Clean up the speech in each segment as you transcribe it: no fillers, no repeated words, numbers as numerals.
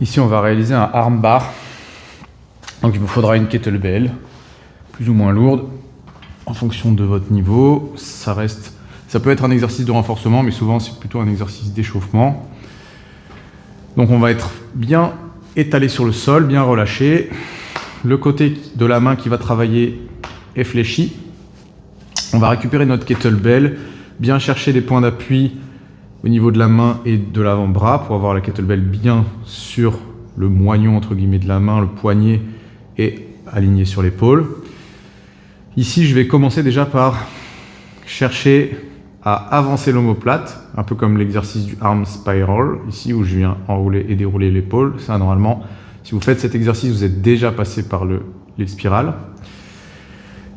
Ici, on va réaliser un arm bar. Donc, il vous faudra une kettlebell, plus ou moins lourde, en fonction de votre niveau. Ça peut être un exercice de renforcement, mais souvent, c'est plutôt un exercice d'échauffement. Donc, on va être bien étalé sur le sol, bien relâché. Le côté de la main qui va travailler est fléchi. On va récupérer notre kettlebell, bien chercher des points d'appui au niveau de la main et de l'avant-bras pour avoir la kettlebell bien sur le moignon entre guillemets de la main, le poignet et aligné sur l'épaule. Ici, je vais commencer déjà par chercher à avancer l'omoplate, un peu comme l'exercice du arm spiral, ici où je viens enrouler et dérouler l'épaule. Ça, normalement, si vous faites cet exercice, vous êtes déjà passé par les spirales.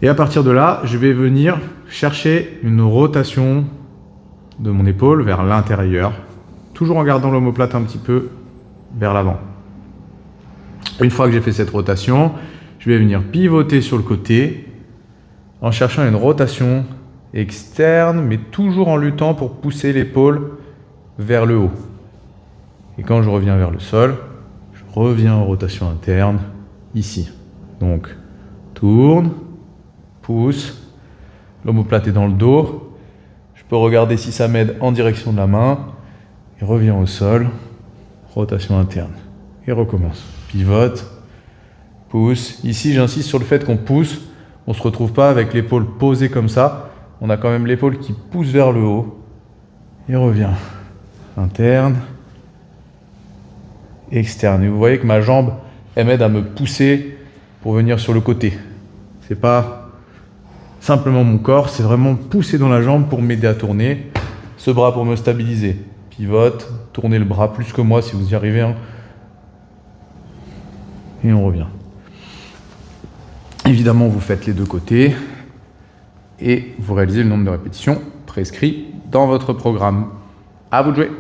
Et à partir de là, je vais venir chercher une rotation de mon épaule vers l'intérieur, toujours en gardant l'omoplate un petit peu vers l'avant. Une fois que j'ai fait cette rotation, je vais venir pivoter sur le côté en cherchant une rotation externe, mais toujours en luttant pour pousser l'épaule vers le haut. Et quand je reviens vers le sol, je reviens en rotation interne, ici. Donc, tourne, pousse, l'omoplate est dans le dos. Je peux regarder si ça m'aide en direction de la main. Et reviens au sol, rotation interne. Et recommence. Pivote, pousse. Ici, j'insiste sur le fait qu'on pousse. On ne se retrouve pas avec l'épaule posée comme ça. On a quand même l'épaule qui pousse vers le haut. Et revient. Interne, externe. Et vous voyez que ma jambe, elle m'aide à me pousser pour venir sur le côté. C'est pas simplement mon corps, c'est vraiment pousser dans la jambe pour m'aider à tourner. Ce bras pour me stabiliser. Pivote, tournez le bras plus que moi si vous y arrivez. Hein. Et on revient. Évidemment, vous faites les deux côtés et vous réalisez le nombre de répétitions prescrit dans votre programme. À vous de jouer.